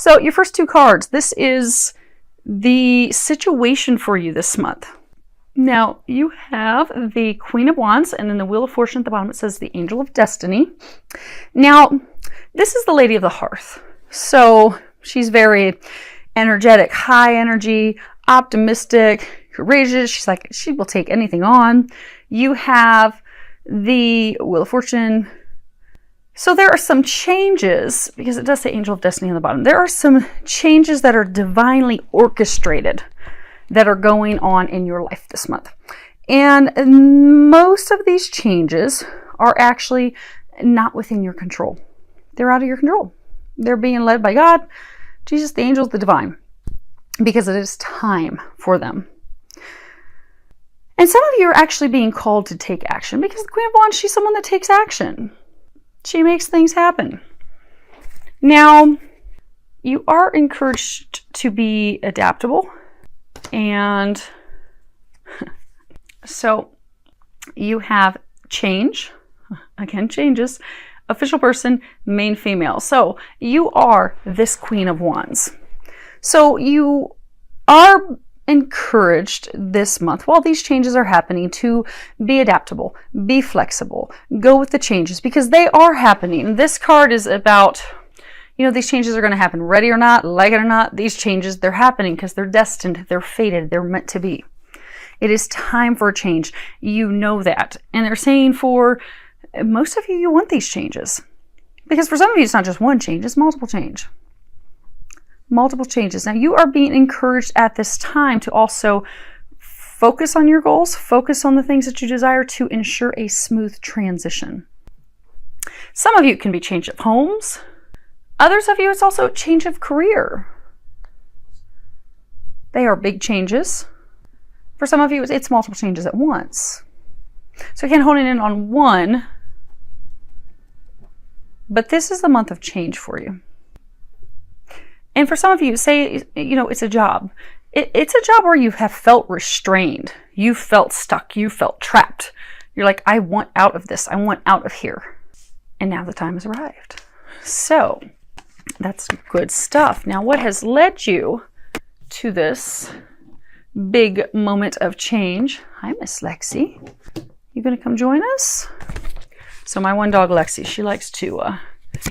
So your first two cards, this is the situation for you this month. Now, you have the Queen of Wands, and then the Wheel of Fortune at the bottom, it says the Angel of Destiny. Now, this is the Lady of the Hearth. So she's very energetic, high energy, optimistic, courageous. She's like, she will take anything on. You have the Wheel of Fortune. So there are some changes, because it does say Angel of Destiny on the bottom. There are some changes that are divinely orchestrated that are going on in your life this month. And most of these changes are actually not within your control. They're out of your control. They're being led by God, Jesus, the angels, the divine, because it is time for them. And some of you are actually being called to take action, because the Queen of Wands, she's someone that takes action. She makes things happen. Now, you are encouraged to be adaptable. And so you have change, again, changes, official person, main female. So you are this Queen of Wands. So you are encouraged this month, while these changes are happening, to be adaptable, be flexible, go with the changes, because they are happening. This card is about, these changes are going to happen, ready or not, like it or not. These changes, they're happening because they're destined, they're fated, they're meant to be. It is time for a change. You know that. And they're saying for most of you, you want these changes. Because for some of you, it's not just one change, it's multiple change. Multiple changes. Now, you are being encouraged at this time to also focus on your goals, focus on the things that you desire to ensure a smooth transition. Some of you, it can be change of homes. Others of you, it's also a change of career. They are big changes. For some of you, it's multiple changes at once. So again, honing in on one, but this is the month of change for you. And for some of you, say, it's a job. It's a job where you have felt restrained. You felt stuck. You felt trapped. You're like, I want out of this. I want out of here. And now the time has arrived. So that's good stuff. Now, what has led you to this big moment of change? Hi, Miss Lexi. You gonna come join us? So my one dog, Lexi, she likes to,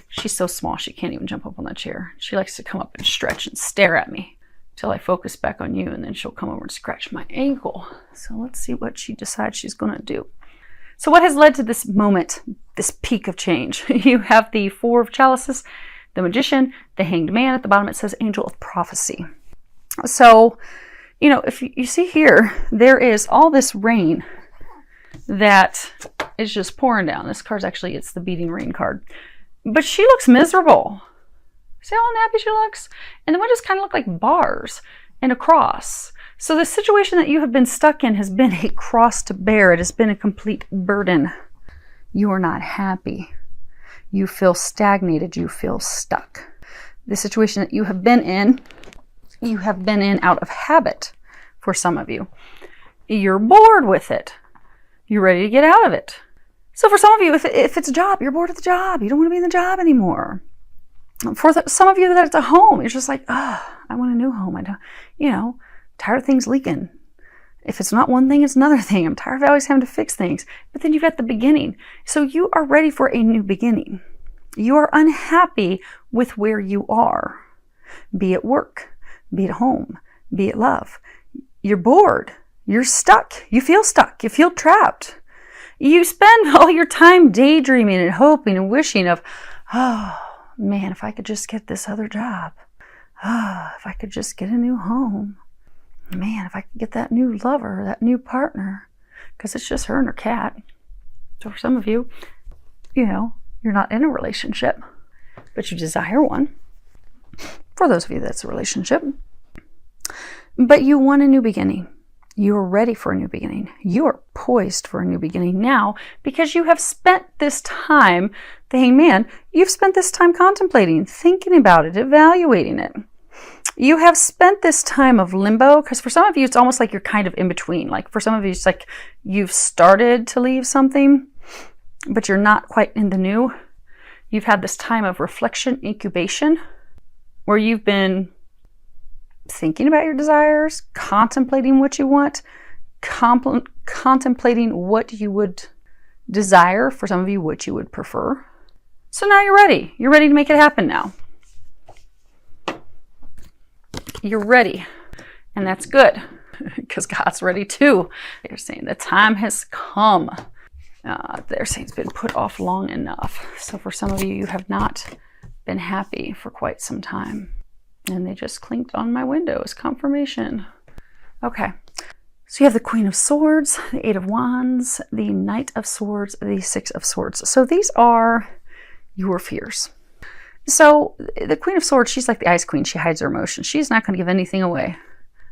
she's so small she can't even jump up on that chair. She likes to come up and stretch and stare at me till I focus back on you, and then she'll come over and scratch my ankle. So let's see what she decides she's gonna do. So what has led to this moment, this peak of change? You have the Four of Chalices, the Magician, the Hanged Man. At the bottom it says Angel of Prophecy. So, if you see here, there is all this rain that is just pouring down. This card's actually, it's the beating rain card. But she looks miserable. See how unhappy she looks? And the one just kind of look like bars and a cross. So the situation that you have been stuck in has been a cross to bear. It has been a complete burden. You are not happy. You feel stagnated. You feel stuck. The situation that you have been in out of habit for some of you. You're bored with it. You're ready to get out of it. So for some of you, if it's a job, you're bored of the job. You don't want to be in the job anymore. For some of you that it's a home, you're just like, I want a new home. I don't, tired of things leaking. If it's not one thing, it's another thing. I'm tired of always having to fix things. But then you've got the beginning. So you are ready for a new beginning. You are unhappy with where you are. Be it work, be it home, be it love. You're bored. You're stuck. You feel trapped. You spend all your time daydreaming and hoping and wishing of, oh man, if I could just get this other job. Oh, if I could just get a new home. Man, if I could get that new lover, that new partner. Because it's just her and her cat. So for some of you, you're not in a relationship, but you desire one. For those of you that's a relationship. But you want a new beginning. You are ready for a new beginning. You are poised for a new beginning now because you have spent this time, the Hanged Man, you've spent this time contemplating, thinking about it, evaluating it. You have spent this time of limbo, because for some of you, it's almost like you're kind of in between. Like for some of you, it's like you've started to leave something, but you're not quite in the new. You've had this time of reflection, incubation, where you've been thinking about your desires, contemplating what you want, contemplating what you would desire, for some of you, what you would prefer. So now you're ready. You're ready to make it happen now. You're ready. And that's good, because God's ready too. They're saying the time has come. They're saying it's been put off long enough. So for some of you, you have not been happy for quite some time. And they just clinked on my window as confirmation. Okay. So you have the Queen of Swords, the Eight of Wands, the Knight of Swords, the Six of Swords. So these are your fears. So the Queen of Swords, she's like the Ice Queen. She hides her emotions. She's not going to give anything away.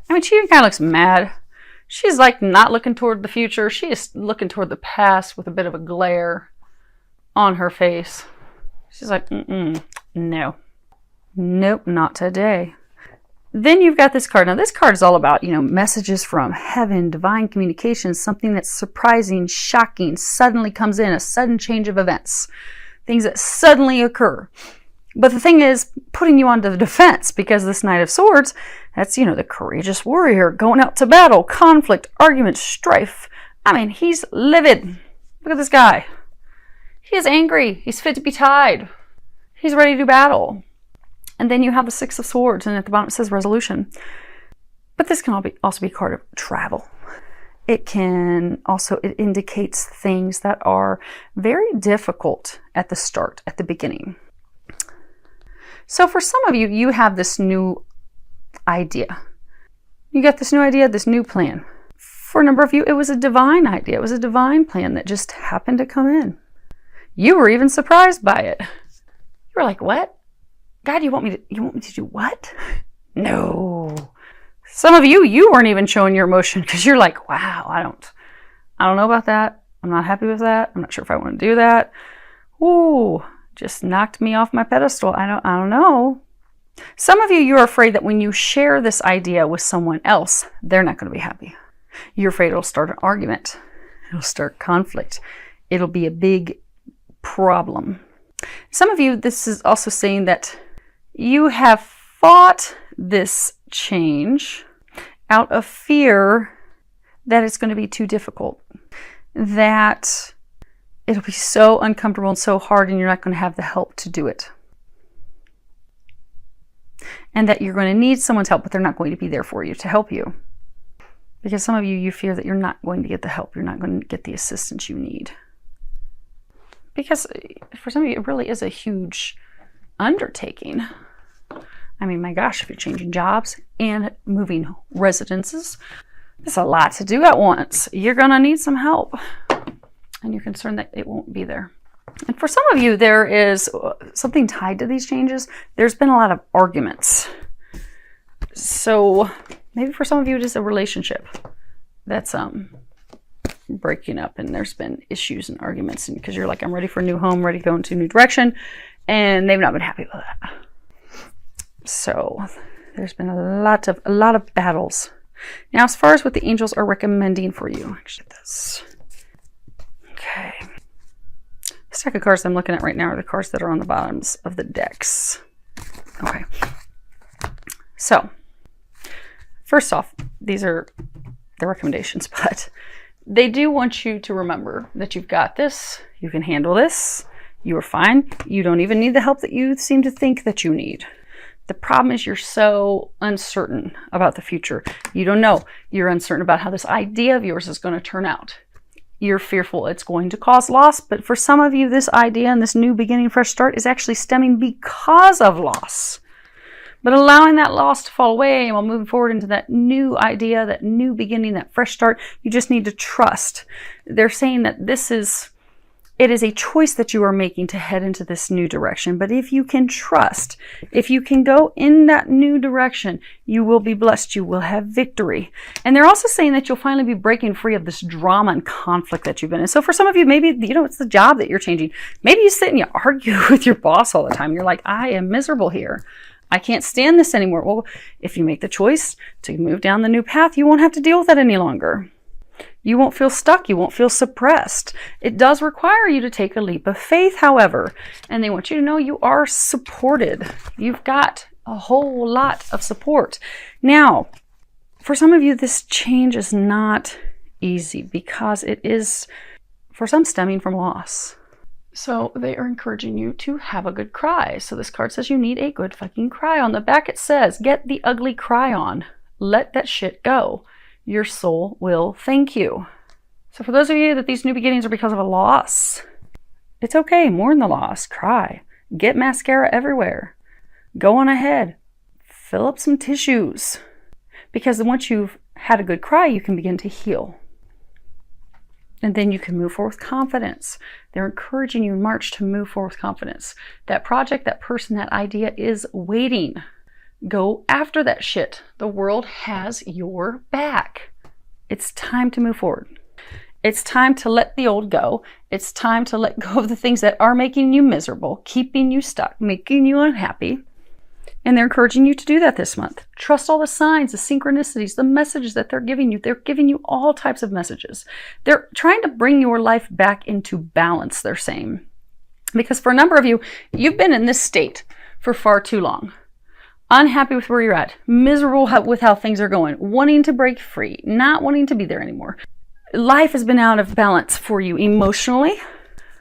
I mean, she kind of looks mad. She's like not looking toward the future. She is looking toward the past with a bit of a glare on her face. She's like, no. Nope, not today. Then you've got this card. Now this card is all about, messages from heaven, divine communications, something that's surprising, shocking, suddenly comes in, a sudden change of events, things that suddenly occur. But the thing is, putting you onto the defense, because this Knight of Swords, that's, the courageous warrior going out to battle, conflict, argument, strife. I mean, he's livid. Look at this guy. He is angry. He's fit to be tied. He's ready to battle. And then you have the Six of Swords, and at the bottom it says resolution. But this can also be a card of travel. It indicates things that are very difficult at the start, at the beginning. So for some of you, you have this new idea. You got this new idea, this new plan. For a number of you, it was a divine idea. It was a divine plan that just happened to come in. You were even surprised by it. You were like, what? God, you want me to do what? No. Some of you weren't even showing your emotion because you're like, wow, I don't know about that. I'm not happy with that. I'm not sure if I want to do that. Ooh, just knocked me off my pedestal. I don't know. Some of you are afraid that when you share this idea with someone else, they're not going to be happy. You're afraid it'll start an argument. It'll start conflict. It'll be a big problem. Some of you, this is also saying that you have fought this change out of fear that it's going to be too difficult, that it'll be so uncomfortable and so hard and you're not going to have the help to do it. And that you're going to need someone's help, but they're not going to be there for you to help you. Because some of you fear that you're not going to get the help, you're not going to get the assistance you need. Because for some of you, it really is a huge undertaking. I mean, my gosh, if you're changing jobs and moving residences, it's a lot to do at once. You're going to need some help. And you're concerned that it won't be there. And for some of you, there is something tied to these changes. There's been a lot of arguments. So maybe for some of you, it is a relationship that's breaking up, and there's been issues and arguments, and because you're like, I'm ready for a new home, ready to go into a new direction, and they've not been happy with that. So there's been a lot of battles. Now, as far as what the angels are recommending for you, actually, this. Okay. The stack of cards I'm looking at right now are the cards that are on the bottoms of the decks. Okay. So, first off, these are the recommendations, but they do want you to remember that you've got this, you can handle this, you are fine, you don't even need the help that you seem to think that you need. The problem is you're so uncertain about the future. You don't know. You're uncertain about how this idea of yours is going to turn out. You're fearful it's going to cause loss, but for some of you, this idea and this new beginning, fresh start is actually stemming because of loss. But allowing that loss to fall away while moving forward into that new idea, that new beginning, that fresh start, you just need to trust. They're saying that it is a choice that you are making to head into this new direction. But if you can trust, if you can go in that new direction, you will be blessed. You will have victory. And they're also saying that you'll finally be breaking free of this drama and conflict that you've been in. So for some of you, maybe, it's the job that you're changing. Maybe you sit and you argue with your boss all the time. You're like, I am miserable here. I can't stand this anymore. Well, if you make the choice to move down the new path, you won't have to deal with that any longer. You won't feel stuck. You won't feel suppressed. It does require you to take a leap of faith, however, and they want you to know you are supported. You've got a whole lot of support. Now, for some of you, this change is not easy because it is, for some, stemming from loss. So they are encouraging you to have a good cry. So this card says you need a good fucking cry. On the back it says, get the ugly cry on. Let that shit go. Your soul will thank you. So for those of you that these new beginnings are because of a loss, it's okay. Mourn the loss. Cry. Get mascara everywhere. Go on ahead. Fill up some tissues. Because once you've had a good cry, you can begin to heal. And then you can move forward with confidence. They're encouraging you in March to move forward with confidence. That project, that person, that idea is waiting. Go after that shit. The world has your back. It's time to move forward. It's time to let the old go. It's time to let go of the things that are making you miserable, keeping you stuck, making you unhappy. And they're encouraging you to do that this month. Trust all the signs, the synchronicities, the messages that they're giving you. They're giving you all types of messages. They're trying to bring your life back into balance, they're saying. Because for a number of you, you've been in this state for far too long. Unhappy with where you're at, miserable with how things are going, wanting to break free, not wanting to be there anymore. Life has been out of balance for you emotionally,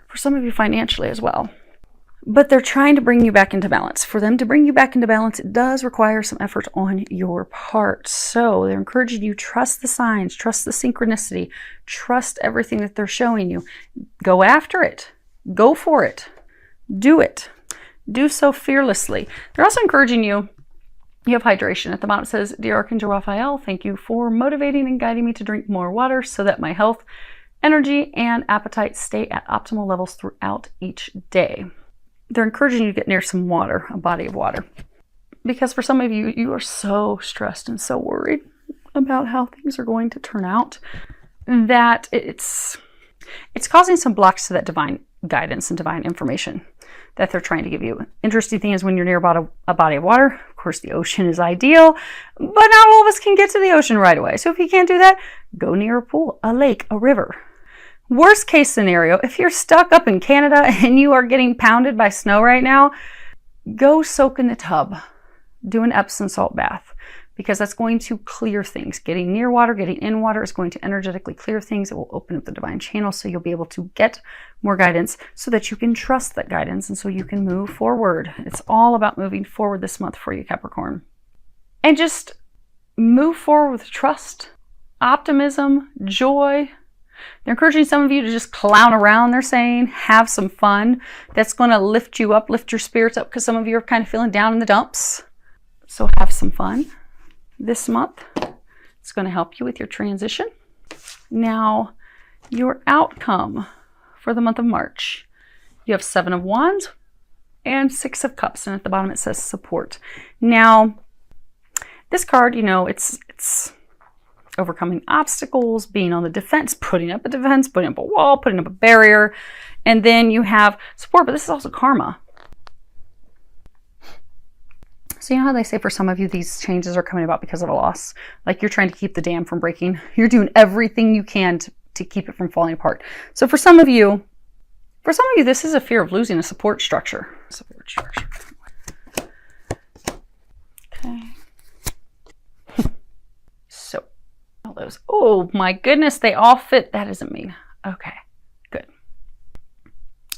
for some of you financially as well. But they're trying to bring you back into balance. For them to bring you back into balance, it does require some effort on your part. So they're encouraging you, trust the signs, trust the synchronicity, trust everything that they're showing you. Go after it. Go for it. Do it. Do so fearlessly. They're also encouraging you, you have hydration. At the bottom it says, Dear Archangel Raphael, thank you for motivating and guiding me to drink more water so that my health, energy, and appetite stay at optimal levels throughout each day. They're encouraging you to get near some water, a body of water. Because for some of you, you are so stressed and so worried about how things are going to turn out that it's causing some blocks to that divine guidance and divine information that they're trying to give you. Interesting thing is when you're near about a body of water, of course the ocean is ideal, but not all of us can get to the ocean right away. So if you can't do that, go near a pool, a lake, a river. Worst case scenario, if you're stuck up in Canada and you are getting pounded by snow right now, go soak in the tub. Do an Epsom salt bath because that's going to clear things. Getting near water, getting in water is going to energetically clear things. It will open up the divine channel so you'll be able to get more guidance so that you can trust that guidance and so you can move forward. It's all about moving forward this month for you, Capricorn. And just move forward with trust, optimism, joy. They're encouraging some of you to just clown around, they're saying, have some fun. That's going to lift you up, lift your spirits up, because some of you are kind of feeling down in the dumps. So have some fun this month. It's going to help you with your transition. Now, your outcome for the month of March. You have 7 of Wands and 6 of Cups, and at the bottom it says support. Now, this card, you know, it's overcoming obstacles, being on the defense, putting up a wall, putting up a barrier, and then you have support, but this is also karma. So you know how they say for some of you these changes are coming about because of a loss? Like you're trying to keep the dam from breaking. You're doing everything you can to keep it from falling apart. So for some of you, this is a fear of losing a support structure. Okay. So all those, oh my goodness, they all fit. That doesn't mean, okay, good.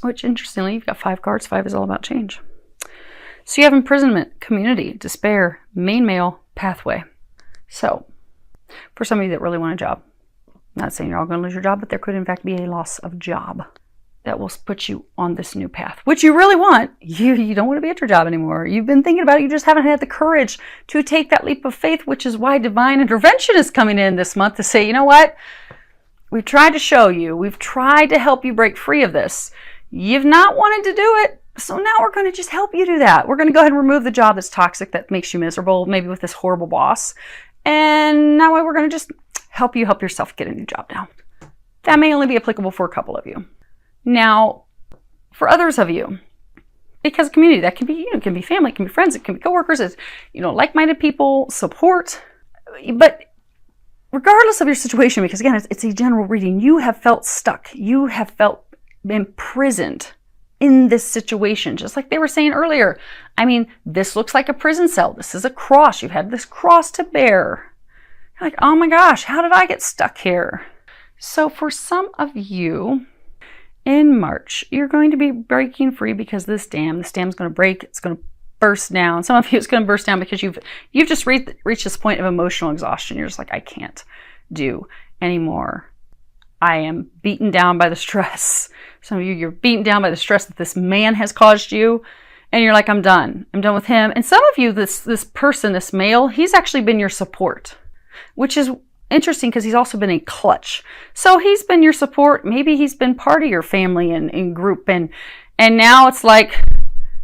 Which interestingly, you've got 5 cards. 5 is all about change. So you have imprisonment, community, despair, main male, pathway. So for some of you that really want a job, I'm not saying you're all going to lose your job, but there could in fact be a loss of job that will put you on this new path, which you really want. You don't want to be at your job anymore. You've been thinking about it. You just haven't had the courage to take that leap of faith, which is why divine intervention is coming in this month to say, you know what? We've tried to show you. We've tried to help you break free of this. You've not wanted to do it. So now we're going to just help you do that. We're going to go ahead and remove the job that's toxic, that makes you miserable, maybe with this horrible boss. And that way we're going to just help you help yourself get a new job now. That may only be applicable for a couple of you. Now, for others of you, because community, that can be, it can be family, it can be friends, it can be coworkers, it's, like-minded people, support. But regardless of your situation, because again, it's a general reading, you have felt stuck. You have felt imprisoned in this situation, just like they were saying earlier. I mean, this looks like a prison cell. This is a cross. You've had this cross to bear. You're like, oh my gosh, how did I get stuck here? So for some of you in March, you're going to be breaking free because this dam's going to break. It's going to burst down. Some of you, it's going to burst down because you've just reached this point of emotional exhaustion. You're just like, I can't do anymore. I am beaten down by the stress. Some of you, you're beaten down by the stress that this man has caused you. And you're like, I'm done. I'm done with him. And some of you, this person, this male, he's actually been your support, which is interesting because he's also been a clutch. So he's been your support. Maybe he's been part of your family and group. And now it's like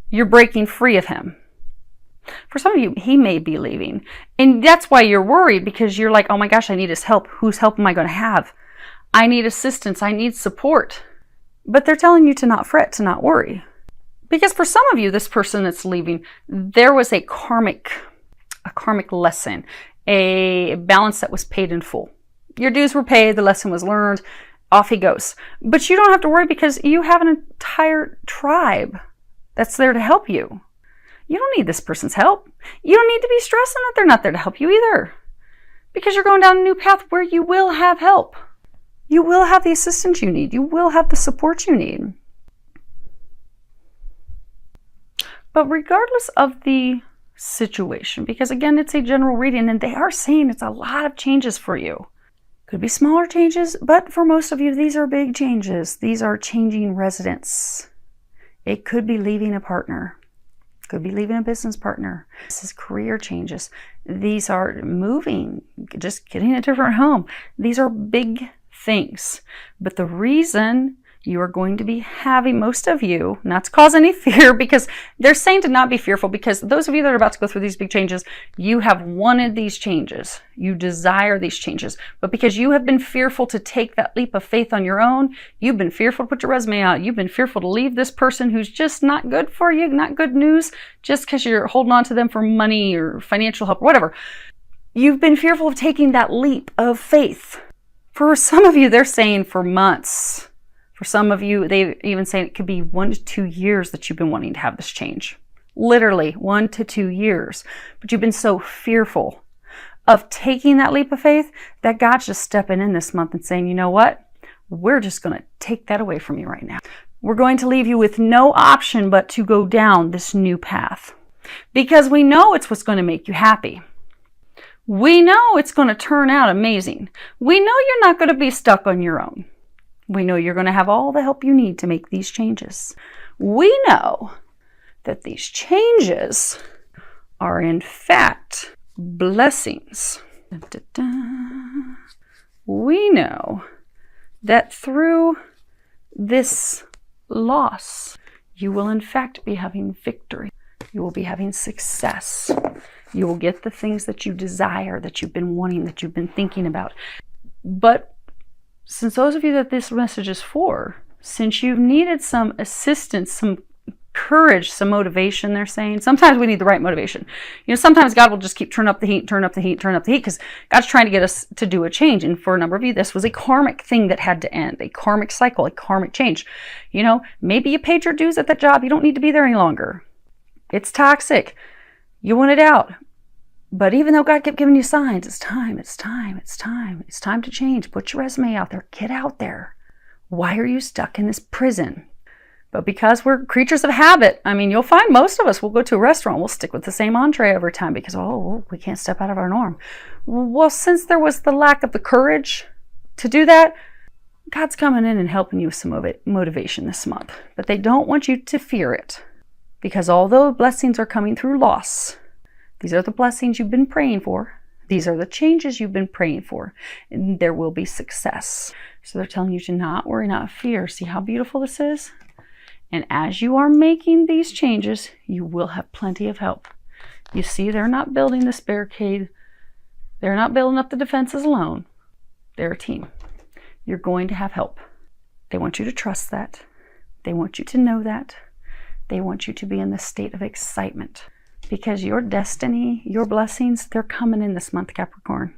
you're breaking free of him. For some of you, he may be leaving. And that's why you're worried, because you're like, oh my gosh, I need his help. Whose help am I going to have? I need assistance. I need support. But they're telling you to not fret, to not worry. Because for some of you, this person that's leaving, there was a karmic lesson, a balance that was paid in full. Your dues were paid, the lesson was learned, off he goes. But you don't have to worry because you have an entire tribe that's there to help you. You don't need this person's help. You don't need to be stressing that they're not there to help you either. Because you're going down a new path where you will have help. You will have the assistance you need. You will have the support you need. But regardless of the situation, because again, it's a general reading and they are saying it's a lot of changes for you. Could be smaller changes, but for most of you, these are big changes. These are changing residence. It could be leaving a partner. Could be leaving a business partner. This is career changes. These are moving, just getting a different home. These are big things. But the reason you are going to be having, most of you, not to cause any fear, because they're saying to not be fearful, because those of you that are about to go through these big changes, you have wanted these changes. You desire these changes. But because you have been fearful to take that leap of faith on your own, you've been fearful to put your resume out, you've been fearful to leave this person who's just not good for you, not good news, just because you're holding on to them for money or financial help or whatever. You've been fearful of taking that leap of faith. For some of you, they're saying for months. For some of you, they even say it could be 1 to 2 years that you've been wanting to have this change. Literally 1 to 2 years. But you've been so fearful of taking that leap of faith that God's just stepping in this month and saying, you know what? We're just going to take that away from you right now. We're going to leave you with no option but to go down this new path. Because we know it's what's going to make you happy. We know it's going to turn out amazing. We know you're not going to be stuck on your own. We know you're going to have all the help you need to make these changes. We know that these changes are in fact blessings. Da, da, da. We know that through this loss, you will in fact be having victory. You will be having success. You will get the things that you desire, that you've been wanting, that you've been thinking about. But since those of you that this message is for, since you've needed some assistance, some courage, some motivation, they're saying, sometimes we need the right motivation. You know, sometimes God will just keep turn up the heat, because God's trying to get us to do a change. And for a number of you, this was a karmic thing that had to end, a karmic cycle, a karmic change. You know, maybe you paid your dues at that job. You don't need to be there any longer. It's toxic. You want it out. But even though God kept giving you signs, it's time to change. Put your resume out there. Get out there. Why are you stuck in this prison? But because we're creatures of habit, I mean, you'll find most of us will go to a restaurant. We'll stick with the same entree every time because, we can't step out of our norm. Well, since there was the lack of the courage to do that, God's coming in and helping you with some motivation this month. But they don't want you to fear it, because although blessings are coming through loss, these are the blessings you've been praying for. These are the changes you've been praying for. And there will be success. So they're telling you to not worry, not fear. See how beautiful this is? And as you are making these changes, you will have plenty of help. You see, they're not building this barricade. They're not building up the defenses alone. They're a team. You're going to have help. They want you to trust that. They want you to know that. They want you to be in this state of excitement. Because your destiny, your blessings, they're coming in this month, Capricorn.